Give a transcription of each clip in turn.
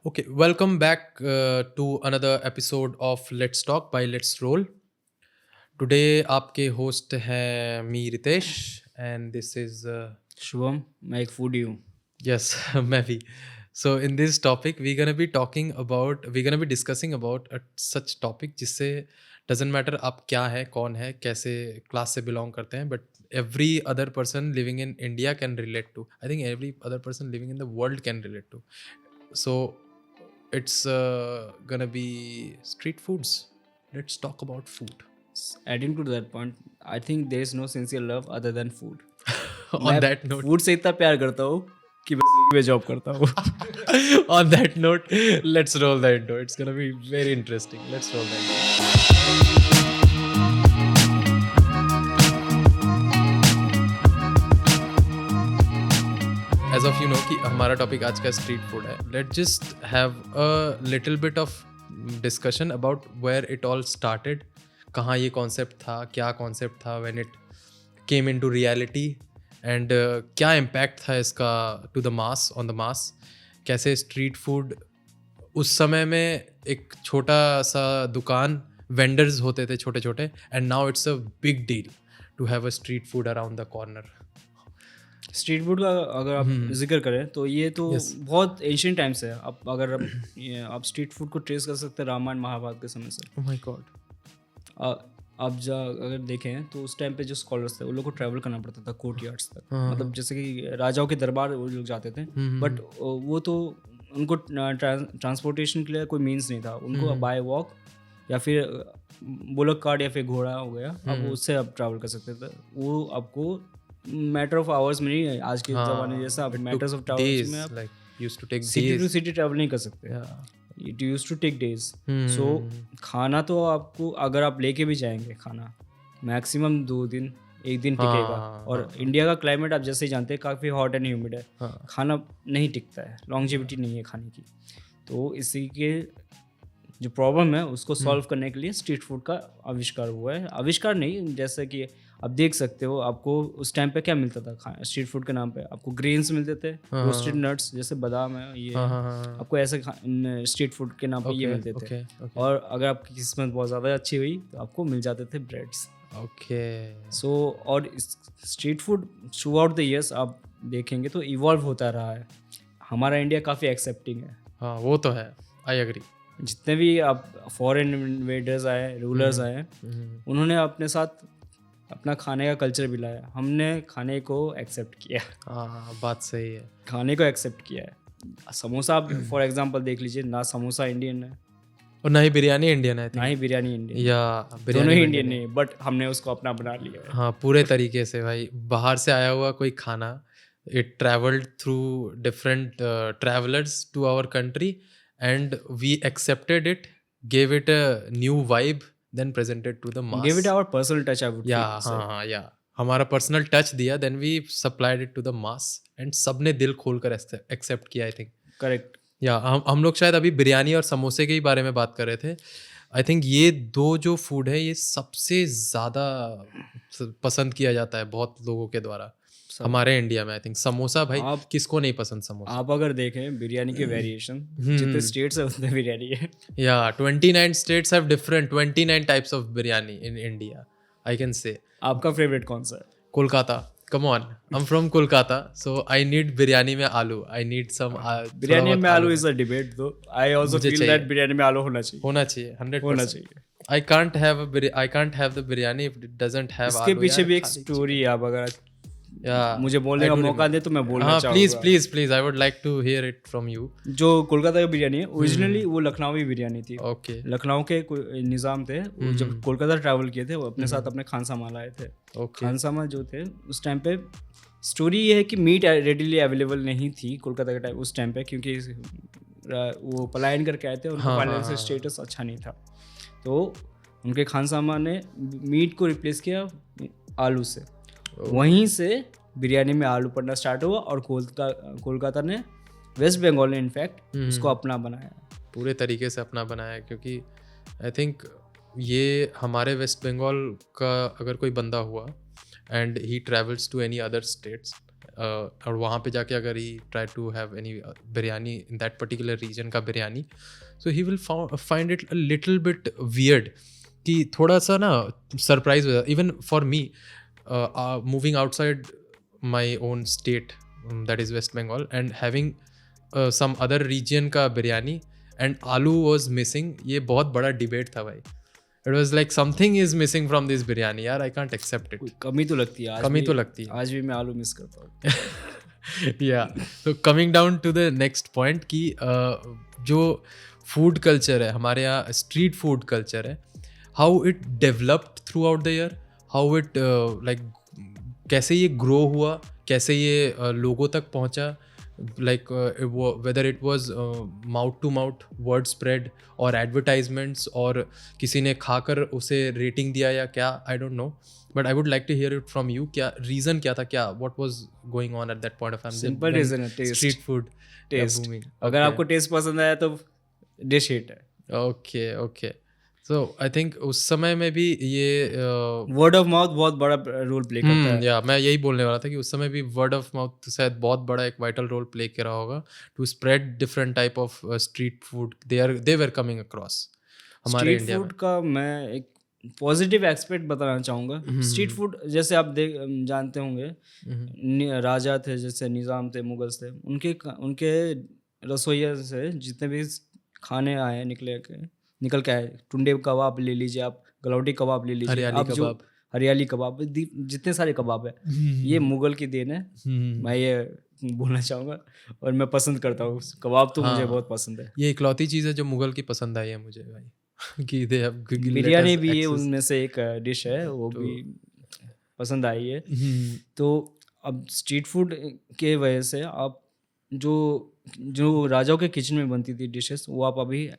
Okay, welcome back to another episode of Let's Talk by Let's Roll. Today आपके host हैं मी Ritesh and this is Shubham मैं एक foodie हूँ. yes मैं भी. So in this topic we're gonna be discussing about such topic जिससे doesn't matter आप क्या है कौन है कैसे क्लास से belong करते हैं but every other person living in India can relate to. I think every other person living in the world can relate to. So it's gonna be street foods. Let's talk about food. Adding to that point, I think there is no sincere love other than food. On मैं that note, food से इतना प्यार करता हूँ कि मैं Swiggy में job करता हूँ. on that note, let's roll the intro. It's gonna be very interesting. Let's roll the intro. As of you know कि हमारा टॉपिक आज का स्ट्रीट फूड है. Let's just have a little bit of discussion about where it all started. कहाँ ये concept था, क्या concept था when it came into reality and क्या इम्पैक्ट था इसका to the mass, on the mass. कैसे स्ट्रीट फूड उस समय में एक छोटा सा दुकान वेंडर्स होते थे छोटे छोटे and now it's a big deal to have a street food around the corner. Street food का अगर आप जिक्र करें तो ये तो Yes. बहुत एंशियंट टाइम से है. आप स्ट्रीट फूड को ट्रेस कर सकते हैं रामायण महाभारत के समय से. Oh my god. अगर देखें तो उस टाइम पे जो स्कॉलर्स थे उन लोग को ट्रैवल करना पड़ता था कोर्ट यार्ड्स तक. मतलब जैसे कि राजाओं के दरबार वो लोग जाते थे बट वो तो उनको ट्रांसपोर्टेशन के लिए कोई मीन्स नहीं था. उनको बाय वॉक या फिर बुलक कार्ड या फिर घोड़ा हो गया अब उससे आप ट्रैवल कर सकते थे. वो आपको मैटर ऑफ आवर्स में नहीं है आज के ज़माने जैसा. मैटर्स ऑफ आवर्स में आप Like used to take city two days. City travel नहीं कर सकते. Yeah. It use to take days. So खाना तो आपको अगर आप लेके भी जाएंगे खाना मैक्सिमम 2 दिन 1 दिन टिकेगा. और इंडिया का क्लाइमेट आप जैसे ही जानते हैं काफ़ी हॉट एंड ह्यूमिड है. खाना नहीं टिकता है, लॉन्जेविटी नहीं है खाने की. तो इसी के जो प्रॉब्लम है उसको सॉल्व करने के लिए स्ट्रीट फूड का आविष्कार हुआ है. आविष्कार नहीं, जैसे कि आप देख सकते हो आपको उस टाइम पे क्या मिलता था स्ट्रीट फूड के नाम पे. आपको ग्रेन्स मिलते थे, रोस्टेड नट्स जैसे बादाम है ये आपको ऐसे स्ट्रीट फूड के नाम पे ये मिलते थे. और अगर आपकी किस्मत बहुत ज़्यादा अच्छी हुई तो आपको मिल जाते थे ब्रेड्स. Okay. सो और street food through out the years आप देखेंगे तो इवॉल्व होता रहा है. हमारा इंडिया काफ़ी एक्सेप्टिंग है. हाँ वो तो है. I agree. जितने भी आप फॉरेन इन्वेडर्स आए, रूलर्स आए, उन्होंने अपने साथ अपना खाने का कल्चर भी लाया. हमने खाने को एक्सेप्ट किया. हाँ बात सही है. खाने को एक्सेप्ट किया है. समोसा आप फॉर एग्जांपल देख लीजिए ना, समोसा इंडियन है और ना ही बिरयानी इंडियन है. ना ही बिरयानी इंडियन. या दोनों बिरयानी ही इंडियन नहीं बट हमने उसको अपना बना लिया है. हाँ पूरे तरीके से भाई. बाहर से आया हुआ कोई खाना it travelled through different travellers to our country and we accepted it, gave it a new vibe, then presented to the mass. Give it our personal touch I would या हाँ या हमारा पर्सनल टच दिया, then we supplied it to the mass and सबने दिल खोल कर accept किया. I think correct. या हम लोग शायद अभी बिरयानी और समोसे के ही बारे में बात कर रहे थे. आई थिंक ये दो जो फूड है ये सबसे ज़्यादा पसंद किया जाता है बहुत लोगों के द्वारा हमारे इंडिया में. आई थिंक समोसा भाई किसको नहीं पसंद समोसा. आप अगर देखें बिरयानी के वेरिएशन जितने स्टेट्स है उतने बिरयानी है. या 29 states have different 29 types of biryani in India. I can say. आपका फेवरेट कौन सा है? Kolkata. Come on. I'm from Kolkata, so I need biryani में आलू. I need some. बिरयानी में आलू is a debate though. I also feel that biryani में आलू होना चाहिए. होना चाहिए 100%. होना चाहिए. I can't have the biryani if it doesn't have इसके आलू. पीछे भी एक स्टोरी है. आप अगर मुझे बोलने का मौका दे तो मैं बोलना चाहूँगा. Please I would like to hear it from you. जो कोलकाता की बिरयानी है ओरिजिनली वो लखनवी बिरयानी थी. Okay. लखनऊ के निज़ाम थे वो जब कोलकाता ट्रैवल किए थे वो अपने साथ अपने खानसामा लाए थे. खानसामा जो थे उस टाइम पे स्टोरी ये है कि मीट रेडिली अवेलेबल नहीं थी कोलकाता के टाइम उस टाइम पे, क्योंकि वो पलायन करके आए थे. उनका फाइनेंशियल स्टेटस अच्छा नहीं था. तो उनके खानसामा ने मीट को रिप्लेस किया आलू से. वहीं से बिरयानी में आलू पड़ना स्टार्ट हुआ और कोलकाता ने, वेस्ट बंगाल ने इनफैक्ट उसको अपना बनाया. पूरे तरीके से अपना बनाया. क्योंकि आई थिंक ये हमारे वेस्ट बंगाल का अगर कोई बंदा हुआ and he travels to any other states और वहाँ पे जाके अगर he try to have any biryani in that particular region का biryani, so he will find it a little bit weird, कि थोड़ा सा ना सरप्राइज हो जाता. Even for me moving outside my own state, that is West Bengal, and having some other region का biryani and aloo was missing, ये बहुत बड़ा डिबेट था भाई. It was like something is missing from this biryani, यार. I can't accept it. कमी तो लगती है, कमी तो लगती है. आज भी मैं आलू मिस करता हूँ. Yeah. So coming down to the next point कि जो फूड कल्चर है हमारे यहाँ, स्ट्रीट फूड कल्चर है, how it developed throughout the year, how it like कैसे ये ग्रो हुआ, कैसे ये लोगों तक पहुँचा, like whether it was mouth to mouth, word spread और advertisements, और किसी ने खाकर उसे रेटिंग दिया या क्या, I don't know, but I would like to hear it from you. क्या रीज़न क्या था, क्या what was going on at that point of time? Simple reason है, taste. Street food taste. अगर आपको टेस्ट पसंद आया तो डिश हिट है. ओके. सो आई थिंक उस समय में भी ये वर्ड ऑफ माउथ बहुत बड़ा रोल प्ले करता है. या मैं यही बोलने वाला था कि उस समय भी वर्ड ऑफ माउथ शायद बहुत बड़ा एक वाइटल रोल प्ले कर रहा होगा to spread different type of street food they were coming across हमारे इंडिया में. स्ट्रीट फूड का मैं एक पॉजिटिव एस्पेक्ट बताना चाहूँगा. स्ट्रीट फूड जैसे आप जानते होंगे, राजा थे जैसे निज़ाम थे, मुगल्स थे, उनके रसोइया से जितने भी खाने आए निकल के आए, टुंडे कबाब ले लीजिए आप, गलौटी कबाब ले लीजिए आप, जो हरियाली कबाब, जितने सारे कबाब है, ये मुगल की देन है. मैं ये बोलना चाहूँगा और मैं पसंद करता हूँ कबाब, तो मुझे बहुत पसंद है. ये इकलौती चीज़ है जो मुगल की पसंद आई है मुझे भाई कि दे हैव बिरयानी भी ये उनमें से एक डिश है, वो भी पसंद आई है. तो अब स्ट्रीट फूड के वजह से आप जो राजाओं के किचन में बनती थी डिशेस, वो आप अभी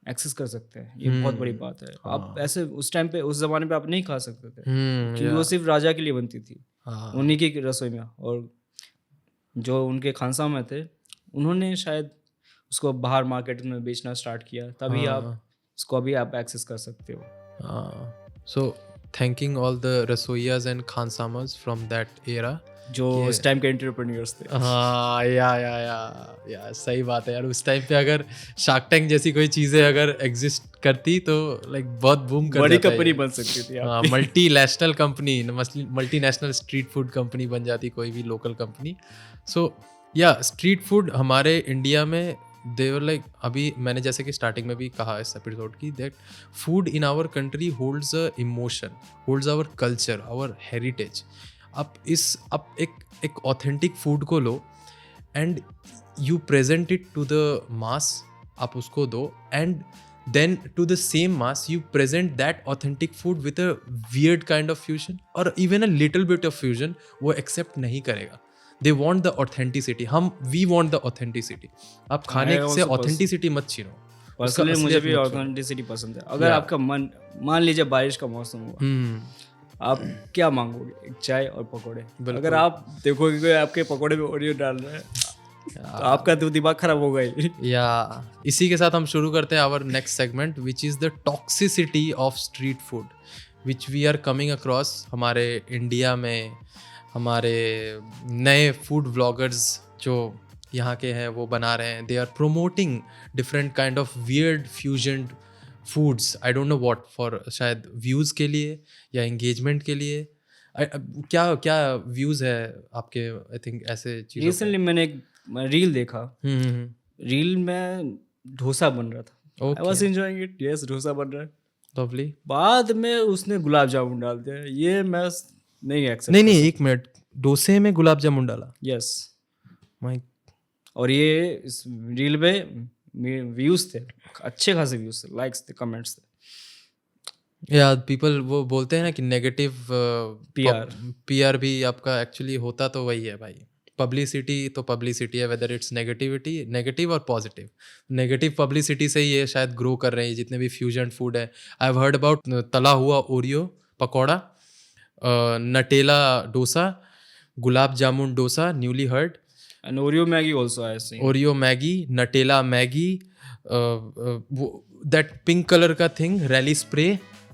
एक्सेस कर सकते हैं. ये बहुत बड़ी बात है. आप ऐसे उस टाइम पे, उस जमाने पे आप नहीं खा सकते थे, क्योंकि वो सिर्फ राजा के लिए बनती थी, उन्हीं की रसोई में. और जो उनके खानसा में थे, उन्होंने शायद उसको बाहर मार्केट में बेचना स्टार्ट किया, तभी आप इसको अभी आप एक्सेस कर सकते हो. सो थैंकिंग ऑल द रसोइयाज एंड खानसामास फ्रॉम दैट एरा जो उस टाइम के एंटरप्रेन्योर्स थे. हाँ या सही बात है यार. उस टाइम पे अगर शार्क टैंक जैसी कोई चीज़ें अगर एग्जिस्ट करती तो लाइक बहुत बूम कर बड़ी कंपनी बन सकती थी. हाँ, multinational company, multinational street food company बन जाती कोई भी लोकल कंपनी. सो या स्ट्रीट फूड हमारे इंडिया में देवर लाइक, अभी मैंने जैसे कि स्टार्टिंग में भी कहा इस एपिसोड की, that food in our country holds a emotion, holds our culture, our heritage. आप एक ऑथेंटिक फूड को लो and you present it to the mass, आप उसको दो, and then to the same mass you present that authentic food with a weird kind of fusion और even a little bit of fusion. वो accept नहीं करेगा. They want the authenticity. We want the authenticity. आप खाने से authenticity मत छीनो. Personally मुझे भी ऑथेंटिसिटी पसंद है. अगर आपका मन, मान लीजिए बारिश का मौसम हुआ, आप क्या मांगोगे? एक चाय और पकोड़े. अगर आप देखोगे कि आपके पकोड़े में ओरियो डाल रहा है, तो आपका तो दिमाग खराब होगा ही. या इसी के साथ हम शुरू करते हैं our next segment, which is the toxicity of street food, which we are coming across हमारे इंडिया में. हमारे नए फूड व्लॉगर्स जो यहाँ के हैं वो बना रहे हैं, they are promoting different kind of weird fusion foods. I don't know what, for शायद व्यूज़ के लिए या एंगेजमेंट के लिए. क्या व्यूज़ है आपके आई थिंक ऐसे चीज़ों? रिसेंटली मैंने एक रील देखा. रील में डोसा बन रहा था. I was enjoying it. Yes, dosa बन रहा है, लवली. बाद में उसने गुलाब जामुन डाल दिया. ये मैं नहीं एक्सेप्ट. नहीं, एक मिनट, डोसे में गुलाब जामुन डाला? यस. माय. और ये इस रील में व्यूज थे, अच्छे खासे व्यूज थे, लाइक्स थे, कमेंट्स थे. या पीपल वो बोलते हैं ना कि नेगेटिव पीआर भी आपका एक्चुअली होता तो वही है भाई. पब्लिसिटी तो पब्लिसिटी है, वेदर इट्स नेगेटिव और पॉजिटिव. नेगेटिव पब्लिसिटी से ही ये शायद ग्रो कर रहे हैं जितने भी फ्यूजन फूड है. आई हैव हर्ड अबाउट तला हुआ Oreo pakora, Nutella dosa, gulab jamun dosa, newly heard. And Oreo Maggie also I see. Oreo Maggie, Nutella Maggie, that pink color का thing, रैली स्प्रे,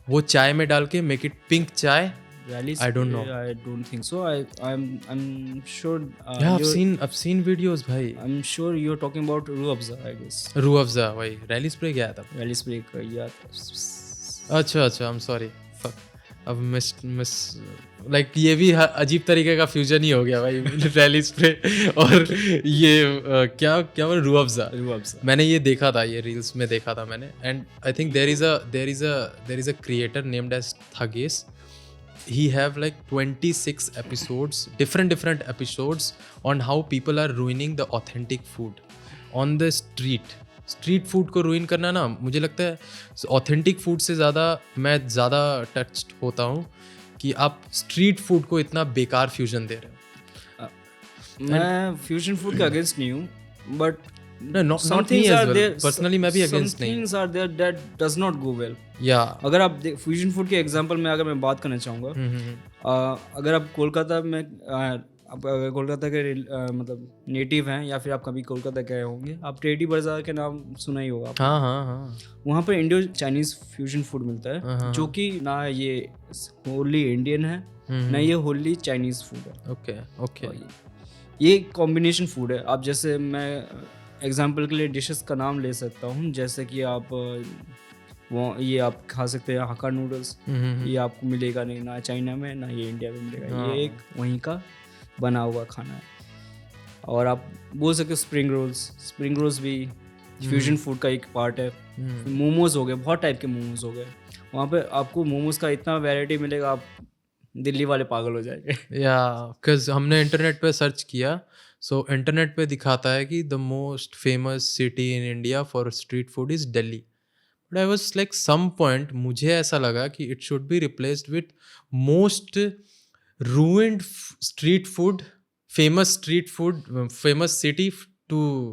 वो चाय में डाल के मेक इट पिंक चाय. Rally I don't know. spray, I don't think so. I'm sure. Yeah, I've seen videos भाई. I'm sure you're talking about Rooh Afza, I guess. Rooh Afza भाई rally spray क्या था? Rally spray किया था. अच्छा I'm sorry. Fuck. अब miss like ये भी अजीब तरीके का फ्यूजन ही हो गया भाई रैली स्प्रे और ये क्या रूह अफ़ज़ा. Rooh Afza. मैंने ये देखा था, ये रील्स में देखा था मैंने. And I think there is a creator named as थगेस. He have like 26 episodes, different episodes on how people are ruining the authentic food on the street food को ruin करना ना, मुझे लगता है authentic food से मैं ज़्यादा touched होता हूँ कि आप street food को इतना बेकार fusion दे रहे हो. मैं फ्यूजन फूड के अगेंस्ट नहीं हूँ, but No, not me as well. Personally मैं भी against some नहीं. things are there that does not go well. Yeah. अगर आप फ्यूजन फूड के एग्जांपल में अगर मैं बात करना चाहूँगा, अगर आप कोलकाता में आप अगर कोलकाता के मतलब नेटिव हैं या फिर आप कभी कोलकाता गए होंगे, आप टेडी बाजार के नाम सुना ही होगा. हाँ. वहाँ पर इंडो चाइनीज फ्यूजन फूड मिलता है, जो कि ना ये होली इंडियन है ना ये होली चाइनीज फूड है. ओके. ये कॉम्बिनेशन फूड है. आप जैसे मैं एग्जांपल के लिए डिशेस का नाम ले सकता हूँ, जैसे कि आप ये आप खा सकते हैं हक्का नूडल्स. ये आपको मिलेगा नहीं ना चाइना में ना ये इंडिया में मिलेगा. ये एक वहीं का बना हुआ खाना है. और आप बोल सकते हो स्प्रिंग रोल्स भी फ्यूजन फूड का एक पार्ट है. मोमोज हो गए, बहुत टाइप के मोमोज हो गए. वहाँ पे आपको मोमोज का इतना वैरायटी मिलेगा, आप दिल्ली वाले पागल हो जाएंगे. या बिकॉज हमने इंटरनेट पे सर्च किया, सो इंटरनेट पे दिखाता है कि the most famous city in India for street food is Delhi. But I was like some point मुझे ऐसा लगा कि it should be replaced with most ruined street food. Famous city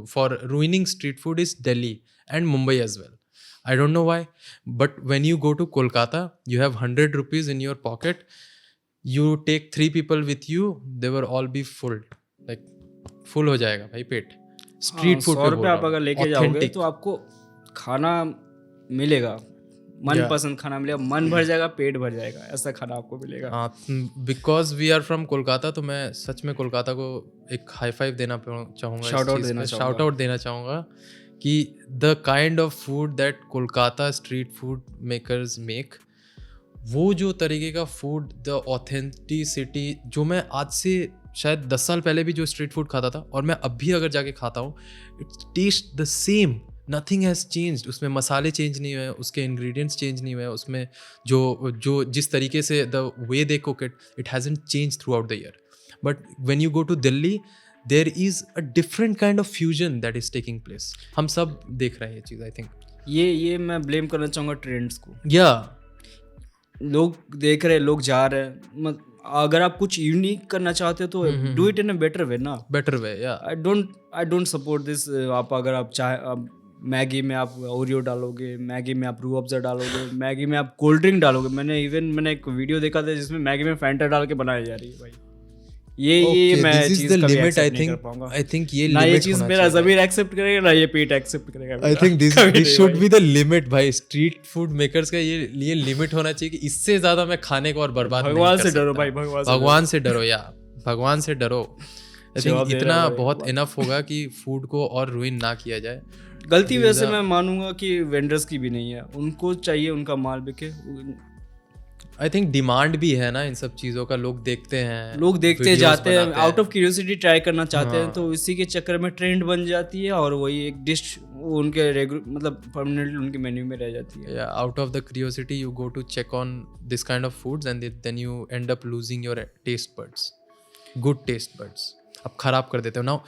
for ruining street food is Delhi and Mumbai as well. I don't know why, but when you go to Kolkata, you have 100 rupees in your pocket. You take 3 people with you, they will all be full. Like full हो जाएगा भाई पेट. Street food 100 रुपये आप अगर लेके जाओगे तो आपको खाना मिलेगा, मनपसंद खाना मिलेगा, मन भर जाएगा, पेट भर जाएगा, ऐसा खाना आपको मिलेगा. Because we are from Kolkata, तो मैं सच में कोलकाता को एक हाई फाइव देना चाहूँगा, शाउट आउट देना चाहूँगा कि the kind of food that Kolkata street food makers make, वो जो तरीके का फूड, द ऑथेंटिसिटी, जो मैं आज से शायद 10 साल पहले भी जो स्ट्रीट फूड खाता था और मैं अब भी अगर जाके खाता हूँ, it's taste the same. Nothing has changed. उसमें मसाले चेंज नहीं हुए, उसके इंग्रेडिएंट्स चेंज नहीं हुए, उसमें जो जिस तरीके से the way they cook it hasn't change throughout the year. But when you go to Delhi, there is a different kind of fusion that is taking place. हम सब देख रहे हैं ये चीज़. आई थिंक ये मैं ब्लेम करना चाहूँगा ट्रेंड्स को. लोग देख रहे हैं, लोग जा रहे हैं. अगर आप कुछ यूनिक करना चाहते हो तो do it in a better way ना. Better way. I don't support this. आप अगर आप मैगी में आप ओरियो डालोगे, मैगी में आप रूह अफ़ज़ा डालोगे, मैगी में आप कोल्ड ड्रिंक डालोगे. मैंने एक वीडियो देखा था जिसमें मैगी में फैंटा डाल के बनाई जा रही है भाई. ये मैं चीज कभी एक्सेप्ट नहीं कर पाऊंगा. आई थिंक ये ना ये चीज मेरा ज़मीर एक्सेप्ट करेगा ना ये पेट एक्सेप्ट करेगा. I think this should be the limit भाई. स्ट्रीट फूड मेकर्स का ये लिमिट होना चाहिए कि इससे ज्यादा मैं खाने को और बर्बाद नहीं कर सकता. भगवान से डरो भाई, भगवान से डरो. या भगवान से डरो. आई थिंक इतना बहुत इनफ होगा कि फूड को और रुइन ना किया जाए. गलती वैसे मैं मानूंगा कि वेंडर्स की भी नहीं है. उनको चाहिए उनका माल बिके. आई थिंक डिमांड भी है ना इन सब चीज़ों का. लोग देखते जाते हैं आउट ऑफ क्यूरियोसिटी ट्राई करना चाहते हैं, तो इसी के चक्कर में ट्रेंड बन जाती है और वही एक डिश उनके मतलब परमानेंटली उनके मेन्यू में रह जाती है. Out of the curiosity you go to check on this kind of foods and then you end up losing your taste buds, good taste buds. आप खराब कर देते हो. नाउ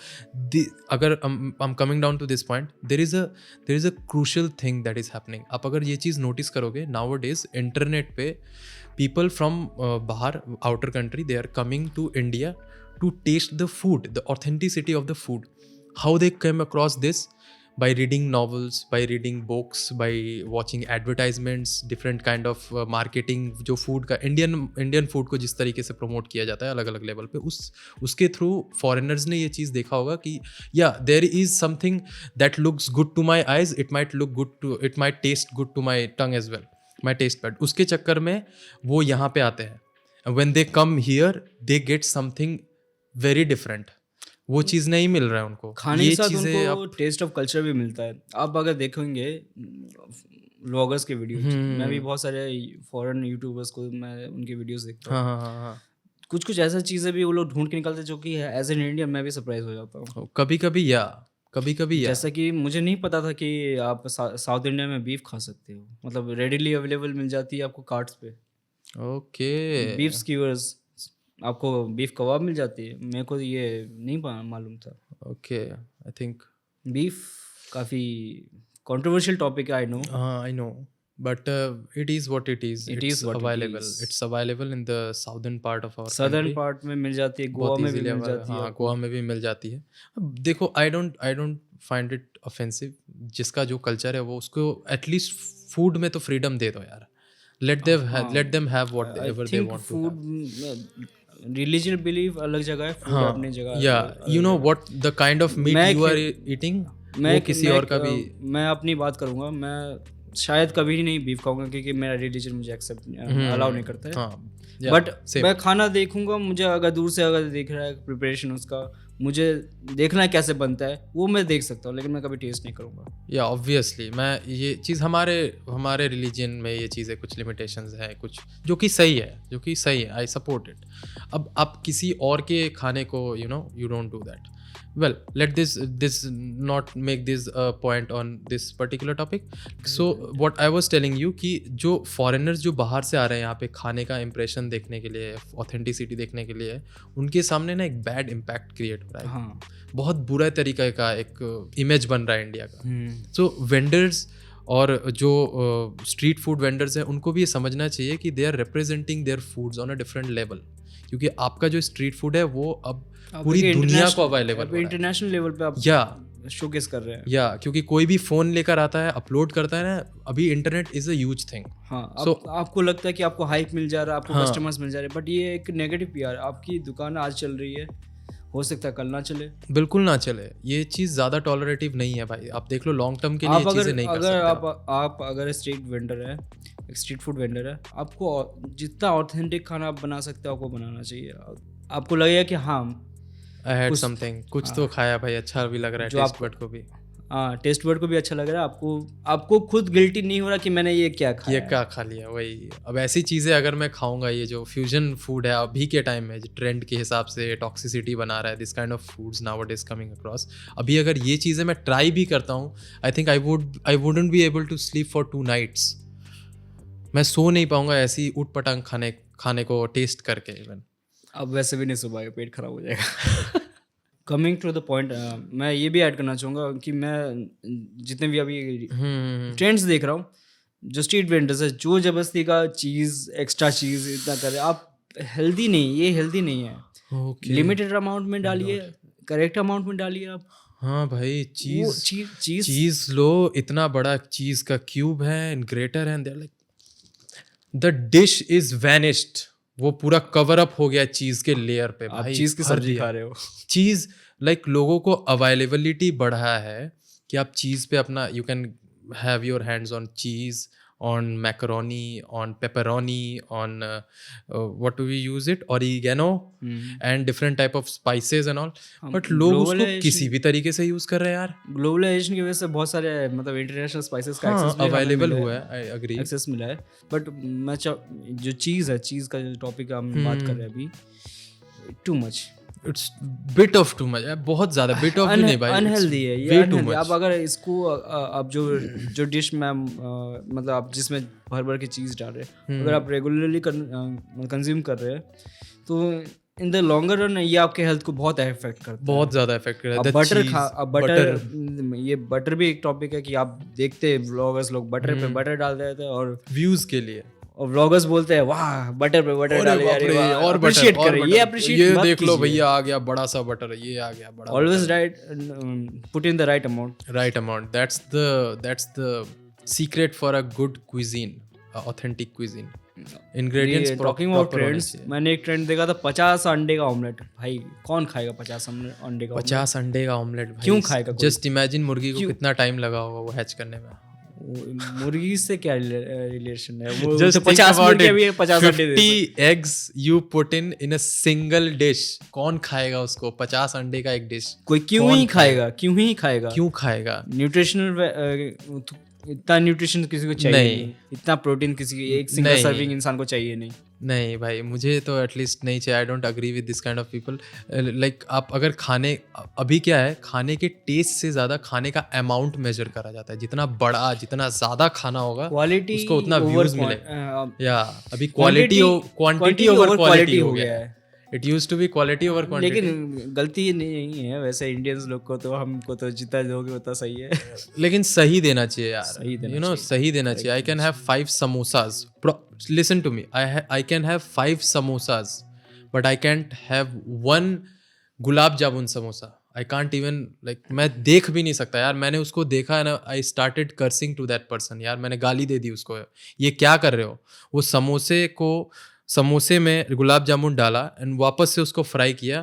अगर I am coming down to this point, there is a crucial thing that is happening. आप अगर ये चीज़ नोटिस करोगे नाउअडेज इंटरनेट पे, people from bahar, outer country, they are coming to India to taste the food, the authenticity of the food. How they came across this? By reading novels, by reading books, by watching advertisements, different kind of marketing. जो food का Indian food को जिस तरीके से promote किया जाता है अलग अलग लेवल पे, उसके through foreigners ने ये चीज़ देखा होगा कि yeah, there is something that looks good to my eyes, it might taste good to my tongue as well, my taste bud. उसके चक्कर में वो यहाँ पे आते हैं when they come here they get something very different. वो चीज़ नहीं मिल रहा है उनको. खाने ये के साथ चीज़ें उनको टेस्ट ऑफ कल्चर भी मिलता है. आप अगर देखेंगे व्लॉगर्स के वीडियोस, मैं भी बहुत सारे फॉरेन यूट्यूबर्स को मैं उनके वीडियोस देखता हूँ. हाँ हाँ हाँ हाँ. कुछ ऐसा चीज़ें भी वो लोग ढूंढ के निकालते हैं जो कि एज एन इंडियन मैं भी सरप्राइज हो जाता हूँ. कभी कभी या जैसा कि मुझे नहीं पता था कि आप साउथ इंडिया में बीफ खा सकते हो. मतलब रेडिली अवेलेबल मिल जाती है आपको कार्ट्स पे. ओके. बीफ स्कीवर्स, आपको बीफ कबाब मिल जाती है. मेरे को ये नहीं मालूम था. ओके. आई थिंक बीफ काफ़ी कंट्रोवर्शियल टॉपिक है, I know. I know, but it is what it is. It It's is what it available. is. It's available in the southern part of our southern country. Part में मिल जाती है, गोवा बहुत में भी easily मिल जाती है. हाँ, गोवा में भी मिल जाती है. अब देखो, I don't find it offensive. जिसका जो कल्चर है वो उसको एटलीस्ट फूड में तो फ्रीडम दे दो यार. Let them have whatever they think want to have. Food religious belief अलग जगह है, फूड हाँ, अपनी जगह. yeah, you know what the kind of meat मैं you are eating, वो किसी और का भी. मैं अपनी बात करूंगा. मैं शायद कभी नहीं बीफ खाऊंगा क्योंकि मेरा रिलीजन मुझे एक्सेप्ट अलाउ नहीं करता है. हाँ, बट मैं खाना देखूंगा, मुझे अगर दूर से अगर देख रहा है प्रिपरेशन उसका, मुझे देखना है कैसे बनता है, वो मैं देख सकता हूँ, लेकिन मैं कभी टेस्ट नहीं करूँगा. या ऑब्वियसली मैं ये चीज़ हमारे रिलीजन में ये चीज़ें कुछ लिमिटेशंस हैं, कुछ जो कि सही है. I support it. अब आप किसी और के खाने को you don't do that. Well, let this not make this a point on this particular topic. So what I was telling you कि जो foreigners जो बाहर से आ रहे हैं यहाँ पे खाने का impression देखने के लिए, authenticity देखने के लिए, उनके सामने ना एक bad impact create हो रहा है. हाँ, बहुत बुरा तरीके का एक इमेज बन रहा है इंडिया का. So vendors और जो स्ट्रीट फूड वेंडर्स हैं उनको भी ये समझना चाहिए कि they are representing their foods on a different level. क्योंकि आपका जो स्ट्रीट फूड है वो अब पूरी दुनिया को अवेलेबल है, इंटरनेशनल लेवल पे आप या शोकेस कर रहे हैं. या क्योंकि कोई भी फोन लेकर आता है, अपलोड करता है ना. अभी internet is a huge thing. हाँ, आपको लगता है कि आपको हाइप मिल जा रहा है, आपको कस्टमर्स मिल जा रहे हैं, बट ये एक नेगेटिव पीआर. आपकी दुकान आज चल रही है, हो सकता है कल ना चले. बिल्कुल ना चले. ये चीज़ ज़्यादा टॉलरेटिव नहीं है भाई. आप देख लो लॉन्ग टर्म के लिए चीज़ें नहीं कर सकते. आप अगर स्ट्रीट वेंडर है, स्ट्रीट फूड वेंडर है, आपको जितना ऑथेंटिक खाना आप बना सकते हो आपको बनाना चाहिए. आपको लगेगा कि हाँ I had something, कुछ तो खाया भाई, अच्छा भी लग रहा है टेस्ट बर्ड को भी. हाँ, टेस्ट बर्ड को भी अच्छा लग रहा है. आपको खुद गिल्टी नहीं हो रहा कि मैंने ये क्या खा लिया. वही. अब ऐसी चीज़ें अगर मैं खाऊंगा, ये जो फ्यूजन फूड है अभी के टाइम में ट्रेंड के हिसाब से टॉक्सिसिटी बना रहा है, this kind of foods nowadays coming across. अभी अगर ये चीज़ें मैं ट्राई भी करता हूँ, I think I wouldn't be able to sleep for 2 nights. मैं सो नहीं पाऊंगा ऐसी ऊट पटांग खाने को टेस्ट करके. इवन अब वैसे भी नहीं सुबह पेट खराब हो जाएगा. कमिंग टू द पॉइंट, मैं ये भी ऐड करना चाहूँगा कि मैं जितने भी अभी ट्रेंड्स देख रहा हूँ, जो स्ट्रीट वेंडर्स है जो जबरदस्ती का चीज़, एक्स्ट्रा चीज़ इतना कर रहे हैं, आप हेल्दी नहीं है. लिमिटेड अमाउंट में डालिए, करेक्ट अमाउंट में डालिए आप. हाँ भाई, चीज़ लो. इतना बड़ा चीज़ का क्यूब है इन ग्रेटर है, like the dish is vanished. वो पूरा कवर अप हो गया चीज़ के लेयर पे. भाई चीज़ की सब्जी खा रहे हो. चीज़ लाइक लोगों को अवेलेबिलिटी बढ़ा है कि आप चीज़ पे अपना you can have your hands on cheese, on macaroni, on pepperoni, on what do we use it, oregano and different type of spices and all. But लोग उसको किसी भी तरीके से यूज कर रहे हैं यार. ग्लोबलाइजेशन की वजह से बहुत सारे मतलब इंटरनेशनल स्पाइसेस का एक्सेस अवेलेबल हुआ है. आई एग्री, एक्सेस मिला है. बट मैं जो चीज़ का जो टॉपिक हम बात कर रहे हैं अभी, too much, it's bit of too much. बहुत ज्यादा बिट ऑफ नहीं भाई, अनहेल्दी है ये. अनहेल्दी. आप अगर इसको आप जो डिश में मतलब आप जिसमें भर के चीज़ डाल रहे हैं, अगर आप रेगुलरली कंज्यूम कर रहे हैं, तो इन द लॉन्गर रन ये आपके हेल्थ को बहुत इफेक्ट करता है. बहुत ज़्यादा इफेक्ट करता है. ये बटर भी एक टॉपिक है कि आप देखते हैं व्लॉगर्स लोग बटर पे बटर डाल देते हैं और व्यूज के लिए, और व्लॉगर्स बोलते हैं वाह बटर पे बटर डाले जा रहे हैं, और अप्रिशिएट करें. ये अप्रिशिएट ये देख लो भैया आ गया बड़ा सा बटर, ये आ गया बड़ा. Always right, put in the right amount. That's the secret for a good cuisine, authentic cuisine. Ingredients. Talking about trends, मैंने एक ट्रेंड देखा था 50 अंडे का ऑमलेट. भाई कौन खाएगा 50 अंडे का 50 अंडे का ऑमलेट? क्यों खाएगा? जस्ट इमेजिन मुर्गी को कितना टाइम लगा होगा वो हैच करने में. मुर्गी से क्या रिलेशन है? वो Just तो think 50 about मुर्गियाँ it. भी है, 50 अंडे देते हैं। 50 eggs you put in a single dish. कौन खाएगा उसको? 50 अंडे का एक डिश कोई क्यों ही खाएगा? क्यों ही खाएगा? क्यों खाएगा? न्यूट्रिशनल इतना न्यूट्रिशन किसी को चाहिए नहीं। नहीं, इतना प्रोटीन किसी को एक सिंगल नहीं। सर्विंग इंसान को चाहिए नहीं। नहीं भाई, मुझे तो एटलीस्ट नहीं चाहिए। I don't agree with this kind of people. Like आप अगर खाने, अभी क्या है, खाने के टेस्ट से ज़्यादा खाने का अमाउंट मेजर करा जाता है। जितना बड़ा, जितना ज़्यादा खाना होगा क्वालिटी उसको उतना over व्यूज मिले। या अभी क्वांटिटी ओवर क्वालिटी हो गया है। It used to be quality over quantity. लेकिन गलती ये नहीं है वैसे इंडियंस लोग को, तो हमको तो जितना दोगे उतना सही है। लेकिन सही देना चाहिए यार, सही देना यू नो, सही देना चाहिए। I can have 5 samosas, listen to me, I can have 5 samosas but I can't have 1 gulab jamun samosa. I can't even, like मैं देख भी नहीं सकता यार। मैंने उसको देखा है ना, I started cursing to that person. यार मैंने गाली दे दी उसको, ये क्या कर रहे हो? वो समोसे में गुलाब जामुन डाला एंड वापस से उसको फ्राई किया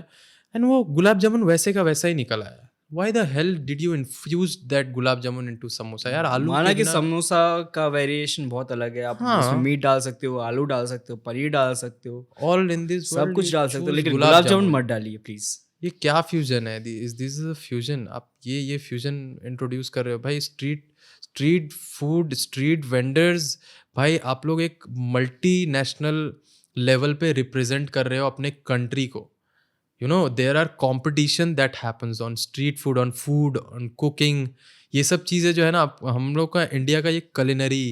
एंड वो गुलाब जामुन वैसे का वैसा ही निकल आया। Why the hell did you infuse that gulab jamun into samosa? यार आलू माना कि समोसा का वेरिएशन बहुत अलग है। आप उसमें मीट डाल सकते हो, आलू डाल सकते हो, पनीर डाल सकते हो, all in this सब world कुछ you डाल सकते हो, choose लेकिन गुलाब गुलाब जामुन जामुन। मत डालिए प्लीज। ये क्या फ्यूजन है? This is a fusion. आप ये फ्यूजन इंट्रोड्यूस कर रहे हो भाई। स्ट्रीट फूड, स्ट्रीट वेंडर्स, भाई आप लोग एक मल्टी नेशनल लेवल पे रिप्रेजेंट कर रहे हो अपने कंट्री को। You know, there are competition that happens on street food, on food, on cooking. ये सब चीज़ें जो है ना, हम लोग का इंडिया का ये culinary,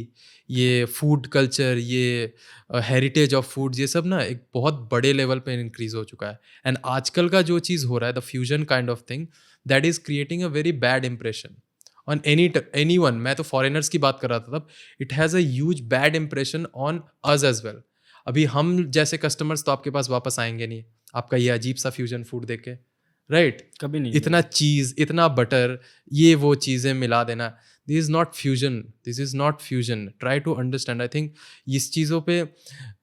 ये फूड कल्चर, ये हेरिटेज ऑफ फूड्स, ये सब ना एक बहुत बड़े लेवल पे इंक्रीज हो चुका है। एंड आजकल का जो चीज़ हो रहा है, the fusion kind of thing, that is creating a very bad impression on anyone. मैं तो फॉरेनर्स की बात कर रहा था तब। It has a huge bad impression on us as well. अभी हम जैसे कस्टमर्स तो आपके पास वापस आएंगे नहीं आपका ये अजीब सा फ्यूजन फूड देख के, राइट? कभी नहीं। इतना चीज़, इतना बटर, ये वो चीज़ें मिला देना, this is not fusion, this is not fusion. Try to understand. I think इस चीज़ों पे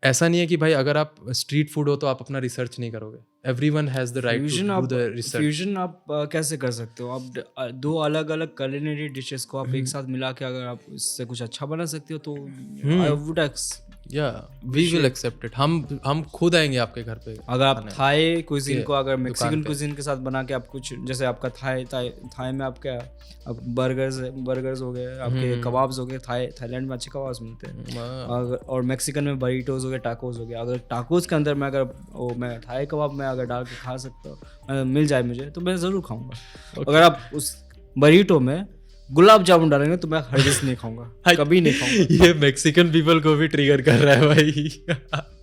ऐसा नहीं है कि भाई अगर आप स्ट्रीट फूड हो तो आप अपना रिसर्च नहीं करोगे। Everyone has the right to do the research. Fusion आप कैसे कर सकते हो? आप दो अलग अलग culinary डिशेस को आप एक साथ मिला के अगर आप इससे कुछ अच्छा बना सकते हो तो I would we will accept it. हम खुद आएंगे आपके घर पे। अगर आप थाई कुजिन को अगर मैक्सिकन कुजिन के साथ बना के आप कुछ, जैसे आपका थाई में आप क्या, आप बर्गर्स हो गए, आपके कबाब्स हो गए। थाईलैंड में अच्छे कबाब्स मिलते हैं। और मैक्सिकन में बरीटोज हो गए, टाकोस हो गए। अगर टाकोस के अंदर मैं थाई कबाब में अगर डाल के खा सकता हूँ, मिल जाए मुझे, तो मैं ज़रूर खाऊंगा। अगर आप उस बरीटो में गुलाब जामुन डालेंगे तो मैं हरगिज़ नहीं खाऊंगा, कभी नहीं खाऊंगा। ये मैक्सिकन पीपल को भी ट्रिगर कर रहा है भाई।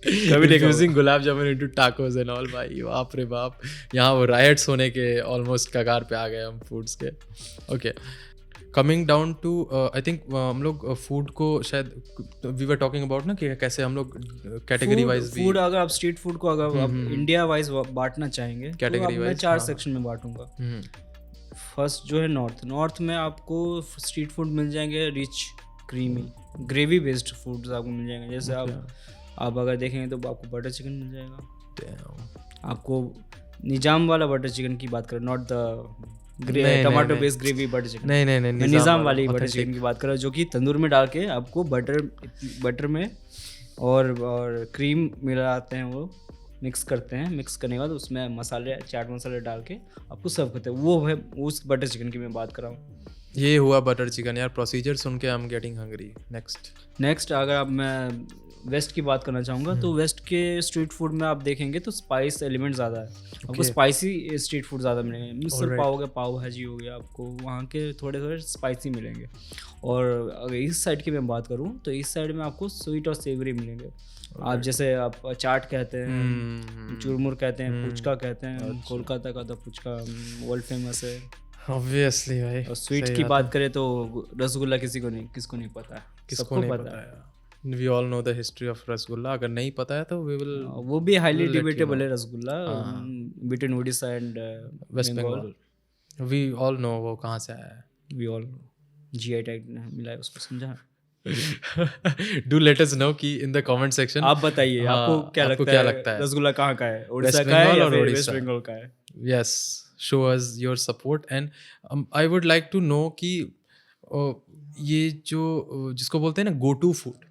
कभी नहीं gulab jamun into tacos and all. भाई बाप रे बाप, यहाँ वो राइट्स होने के ऑलमोस्ट कगार पे आ गए हम फूड्स के। Okay, coming down to I think हम लोग फूड को शायद वी वर टॉकिंग अबाउट ना कि कैसे हम लोग कैटेगरी वाइज फूड अगर आप स्ट्रीट फूड को अगर आप इंडिया वाइज बांटना चाहेंगे कैटेगरी तो मैं 4 सेक्शन में बांटूंगा। फर्स्ट जो है नॉर्थ में आपको स्ट्रीट फूड मिल जाएंगे, rich creamy gravy based foods आपको मिल जाएंगे। जैसे आप अगर देखेंगे तो आपको बटर चिकन मिल जाएगा। आपको निजाम वाला बटर चिकन की बात करें, not the tomato based gravy butter chicken. नहीं, निजाम वाली बटर चिकन की बात करें, जो कि तंदूर में डाल के आपको बटर में और क्रीम मिलाते हैं, वो मिक्स करते हैं। मिक्स करने के बाद उसमें मसाले, चाट मसाले डाल के आपको सर्व करते हैं। वो है उस बटर चिकन की मैं बात कर रहा हूँ। ये हुआ बटर चिकन। यार प्रोसीजर सुन के I am getting hungry. Next अगर आप मैं वेस्ट की बात करना चाहूँगा तो वेस्ट के स्ट्रीट फूड में आप देखेंगे तो स्पाइस एलिमेंट ज़्यादा है। आपको स्पाइसी स्ट्रीट फूड ज़्यादा मिलेंगे। मिसल पाव हो गया, पाव भाजी हो गया, आपको वहाँ के थोड़े स्पाइसी मिलेंगे। और अगर इस साइड की मैं बात करूँ तो इस साइड में आपको स्वीट और सेवरी मिलेंगे। आप जैसे आप चाट कहते हैं, चुरमुर कहते हैं, पुचका कहते हैं। कोलकाता का तो पुचका वर्ल्ड फेमस है ऑब्वियसली भाई। और स्वीट की बात करें तो रसगुल्ला किसको नहीं पता है, किसको नहीं पता है। We all know the history of rasgulla. अगर नहीं पता है तो we will, वो भी हाईली डिबेटेबल है rasgulla between Orissa and West Bengal. We all know वो कहाँ से आया है। We all know GI tag मिला है उसको, समझा। Do let us know कि in the comment section आप बताइए आपको क्या लगता है रसगुल्ला कहाँ का है, उड़ीसा का है या फिर वेस्ट बंगाल का है? Yes, show us your support and I would like to know कि ये जो जिसको बोलते हैं ना go to food,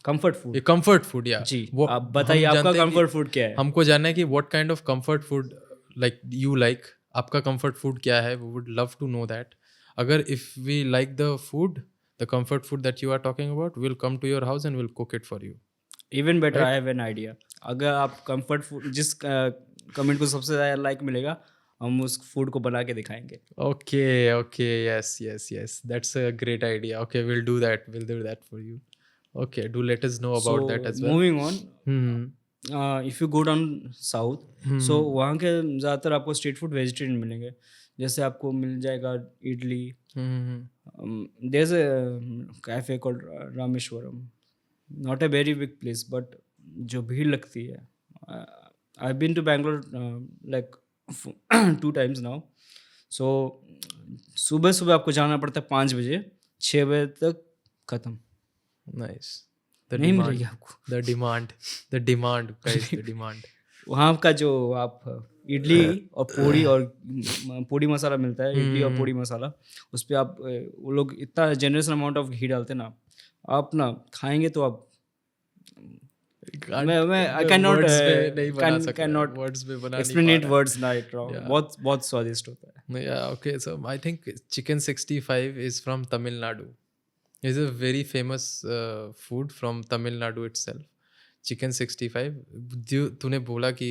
comfort food. ये कंफर्ट फूड या जी, वो आप बताइए हम आपका जानते हैं कि- कंफर्ट फूड क्या है? हमको जानना है कि what kind of comfort food like you like, आपका कंफर्ट फूड क्या है, we would love to know that. अगर if we like the food, the comfort food that you are talking about, will come to your house and will cook it for you. Even better, I have an idea. अगर आप comfort food, जिस comment को सबसे ज़्यादा like मिलेगा, हम उस food को बना के दिखाएंगे। Okay, yes, that's a great idea. Okay, we'll do that for you. Okay, do let us know about that as well. Moving on, Hmm. If you go down south, so वहाँ के ज़्यादातर आपको street food vegetarian मिलेंगे। जैसे आपको मिल जाएगा idli, Hmm. There is a cafe called Rameshwaram, not a very big place, but जो भीड़ लगती है। I have been to Bangalore like 2 times now. So सुबह सुबह आपको जाना पड़ता है 5 बजे, 6 बजे तक ख़त्म, Nice. The नहीं demand. मिलेगी आपको। The demand, guys, the demand. वहाँ का जो आप इडली और पूड़ी और पूड़ी मसाला मिलता है, इडली और पूड़ी मसाला, उस पर आप वो लोग इतना जनरस अमाउंट ऑफ घी डालते हैं ना, आप ना खाएंगे तो आप मैं आई कैन नॉट Words में बना नहीं एक्सप्लेन पा इट रहा. वर्ड्स नाइट, बहुत बहुत स्वादिष्ट होता है। Yeah, okay. So I think chicken 65 is from Tamil Nadu. It's a very famous food from Tamil Nadu itself. Chicken 65. तूने बोला कि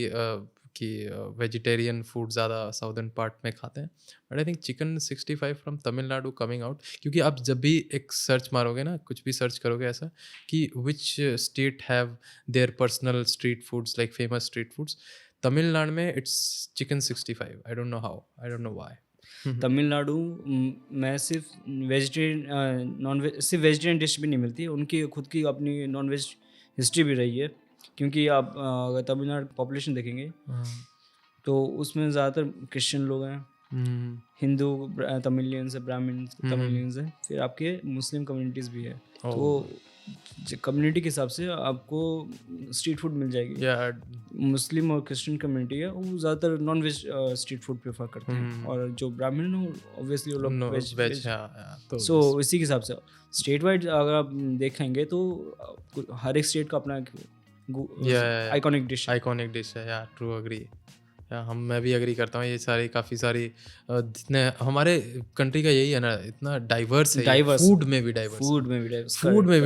वेजिटेरियन फूड ज़्यादा साउदर्न पार्ट में खाते हैं, but I think chicken 65 from Tamil Nadu coming out, क्योंकि आप जब भी एक सर्च मारोगे ना, कुछ भी सर्च करोगे ऐसा कि which state have their personal street foods like famous street foods, Tamil Nadu में it's chicken 65. I don't know how, I don't know why. Tamil Nadu में सिर्फ वेजिटेरियन नॉन वेज, सिर्फ वेजिटेरियन डिश भी नहीं मिलती, उनकी खुद की अपनी नॉन वेज हिस्ट्री भी रही है। क्योंकि आप अगर तमिलनाडु पॉपुलेशन देखेंगे तो उसमें ज़्यादातर क्रिश्चियन लोग हैं, हिंदू तमिलियंस है, ब्राह्मण तमिलियंस है, फिर आपके मुस्लिम कम्युनिटीज़ भी है। तो कम्युनिटी के हिसाब से आपको स्ट्रीट फूड मिल जाएगी। मुस्लिम और क्रिश्चियन कम्युनिटी है, वो ज़्यादातर non veg street food prefer करते हैं, और जो ब्राह्मण हो ऑब्वियसली वो लोग वेज। सो इसी के हिसाब से स्टेट वाइड अगर आप देखेंगे तो हर एक स्टेट का अपना आइकॉनिक डिश है यार, ट्रू अग्री। मैं भी एग्री करता हूँ, ये सारी काफ़ी सारी जितने हमारे कंट्री का यही है ना, इतना डाइवर्स है, फूड में भी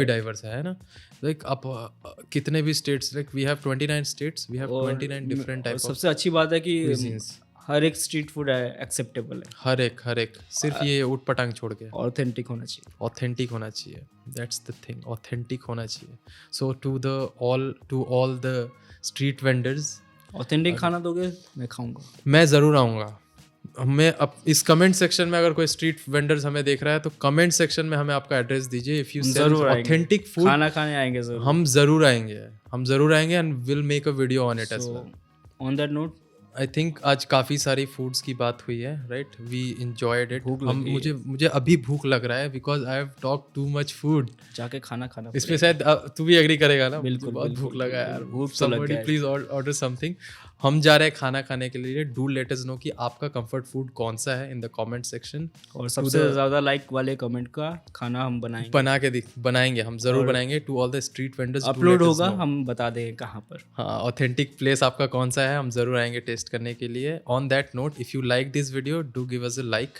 डाइवर्स है ना। लाइक आप कितने भी states, like we have 29 states, we have 29 different type of. सबसे अच्छी बात है कि हर एक स्ट्रीट फूड एक्सेप्टेबल है, हर एक सिर्फ ये ऊट पटांग छोड़ के ऑथेंटिक होना चाहिए। दैट्स द थिंग, ऑथेंटिक होना चाहिए। So to all the street vendors, authentic खाना दोगे, मैं खाऊंगा, मैं ज़रूर आऊँगा। हमें अब इस कमेंट सेक्शन में अगर कोई स्ट्रीट वेंडर्स हमें देख रहा है तो कमेंट सेक्शन में हमें आपका एड्रेस दीजिए। If you sell authentic food, खाना खाने आएंगे ज़रूर, हम ज़रूर आएंगे and will make a video on it as well. On that note, I think आज काफ़ी सारी फूड्स की बात हुई है, राइट? We enjoyed it. मुझे अभी भूख लग रहा है because I have talk too much food. जाके खाना इसमें शायद तू भी एग्री करेगा ना? बिल्कुल, बहुत भूख लगा है यार। भूख समबडी प्लीज ऑर्डर समथिंग। हम जा रहे हैं खाना खाने के लिए। डू लेट अस नो कि आपका कंफर्ट फूड कौन सा है इन द कमेंट सेक्शन, और सबसे ज़्यादा लाइक वाले कमेंट का खाना हम बनाएंगे हम ज़रूर बनाएंगे। To all the street vendors upload होगा, हम बता देंगे कहाँ पर। हाँ, ऑथेंटिक प्लेस आपका कौन सा है, हम ज़रूर आएंगे टेस्ट करने के लिए। On that note, if you like this video, do give us a like.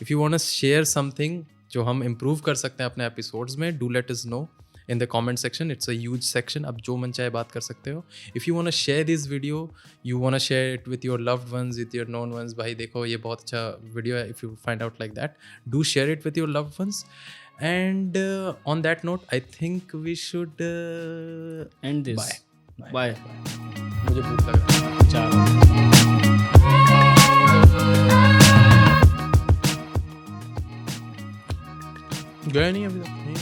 If you want to share something जो हम इम्प्रूव कर सकते हैं अपने एपिसोड्स में, do let us know in the comment section. It's a huge section, आप जो मन चाहे बात कर सकते हो। If you want to share this video, you want to share it with your loved ones, with your known ones, भाई देखो ये बहुत अच्छा वीडियो है, if you find out like that, do share it with your loved ones. And on that note, I think we should end this. Bye. मुझे भूख लग रहा है। चलो गए नहीं अभी तक? नहीं,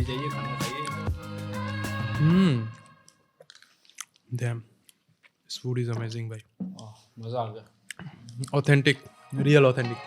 जाइए खाना खाइए। Damn, this food is amazing भाई। मज़ा आ गया। Authentic, real authentic।